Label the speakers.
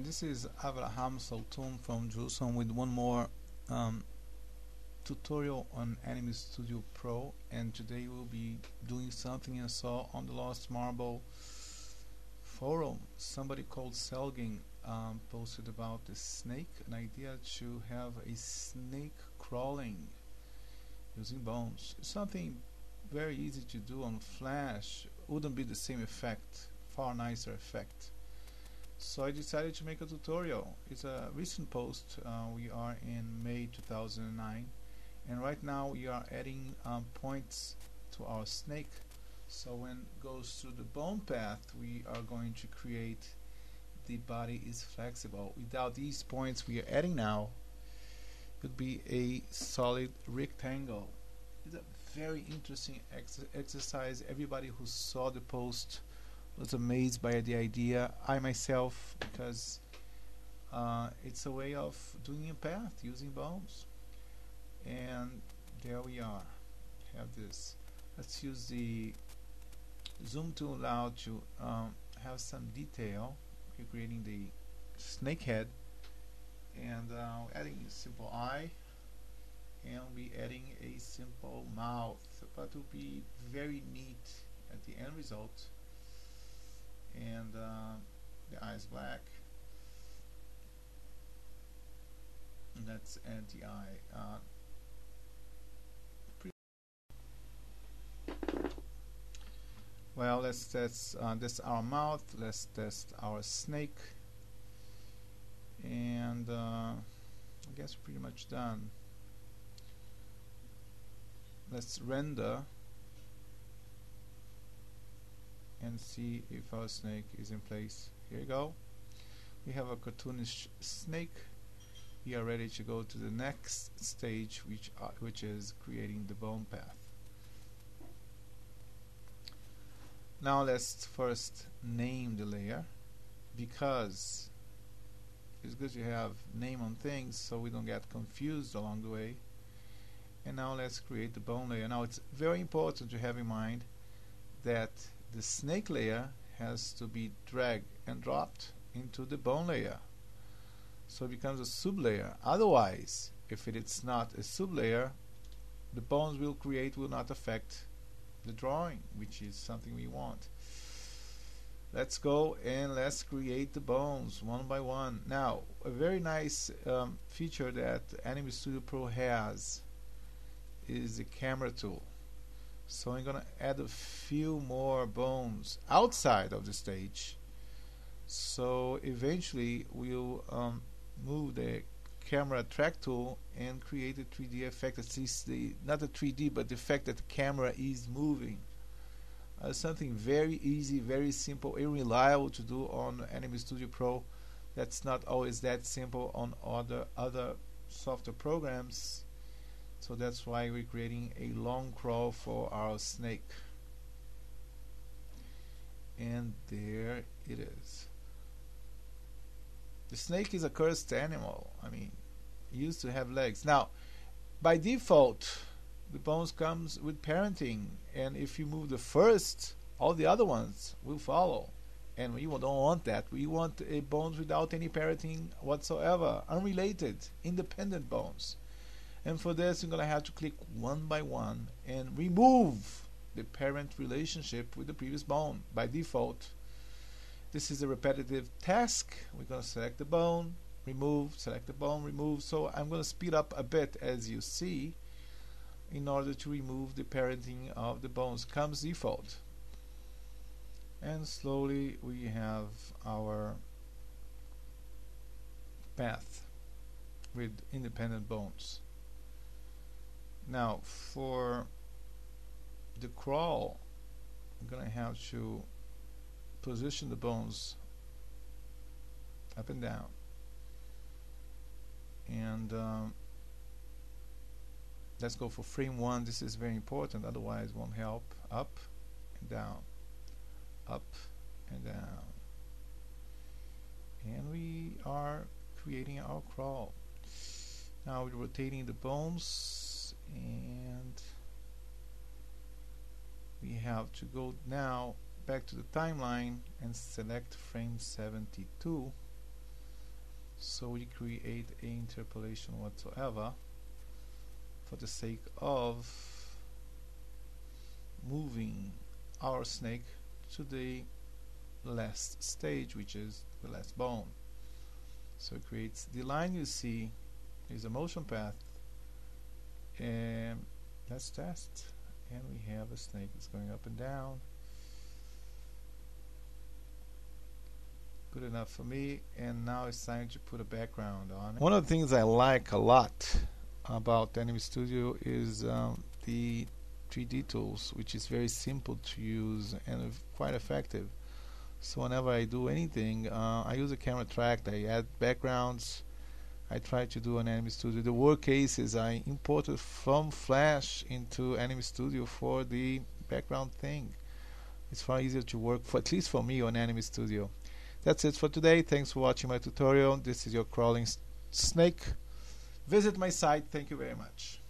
Speaker 1: This is Avraham Saltoum from Jerusalem with one more um, tutorial on Anime Studio Pro, and today we'll be doing something I saw on the Lost Marble forum. Somebody called Selgin posted about the snake, an idea to have a snake crawling using bones. Something very easy to do on Flash, wouldn't be the same effect, far nicer effect. So I decided to make a tutorial. It's a recent post. We are in May 2009, and right now we are adding points to our snake. So when it goes through the bone path, we are going to create the body is flexible. Without these points we are adding now, it would be a solid rectangle. It's a very interesting exercise. Everybody who saw the post was amazed by the idea. I myself, because it's a way of doing a path using bones. And there we are. Have this. Let's use the zoom tool now to have some detail. We're creating the snake head, and adding a simple eye, and we'll be adding a simple mouth, but it will be very neat at the end result. And the eye is black, and let's add the eye. Well, let's test this our mouth. Let's test our snake, and I guess we're pretty much done. Let's render and see if our snake is in place. Here you go. We have a cartoonish snake. We are ready to go to the next stage, which is creating the bone path. Now let's first name the layer, because it's good to have name on things so we don't get confused along the way. And now let's create the bone layer. Now it's very important to have in mind that the snake layer has to be dragged and dropped into the bone layer, so it becomes a sublayer. Otherwise, if it's not a sublayer, the bones will not affect the drawing, which is something we want. Let's go and let's create the bones one by one. Now, a very nice feature that Anime Studio Pro has is the camera tool. So I'm gonna add a few more bones outside of the stage. So eventually we'll move the camera track tool and create a 3D effect. At least not a 3D, but the fact that the camera is moving. Something very easy, very simple, and reliable to do on Anime Studio Pro. That's not always that simple on other software programs. So that's why we're creating a long crawl for our snake. And there it is. The snake is a cursed animal. I mean, it used to have legs. Now, by default, the bones comes with parenting, and if you move the first, all the other ones will follow. And we don't want that. We want a bones without any parenting whatsoever, unrelated, independent bones. And for this, you're going to have to click one by one and remove the parent relationship with the previous bone by default. This is a repetitive task. We're going to select the bone, remove, select the bone, remove. So I'm going to speed up a bit, as you see, in order to remove the parenting of the bones. Comes default. And slowly we have our path with independent bones. Now for the crawl, I'm going to have to position the bones up and down, and let's go for frame 1. This is very important, otherwise it won't help. Up and down, up and down, and we are creating our crawl. Now we're rotating the bones, and we have to go now back to the timeline and select frame 72 So we create a interpolation whatsoever for the sake of moving our snake to the last stage, which is the last bone. So it creates the line you see is a motion path, and let's test. And we have a snake that's going up and down. Good enough for me, and now it's time to put a background on it. One of the things I like a lot about Anime Studio is the 3D tools, which is very simple to use and quite effective. So whenever I do anything, I use a camera track, I add backgrounds, I try to do an Anime Studio. The worst case is I imported from Flash into Anime Studio for the background thing. It's far easier to work, for at least for me, on Anime Studio. That's it for today. Thanks for watching my tutorial. This is your crawling snake. Visit my site. Thank you very much.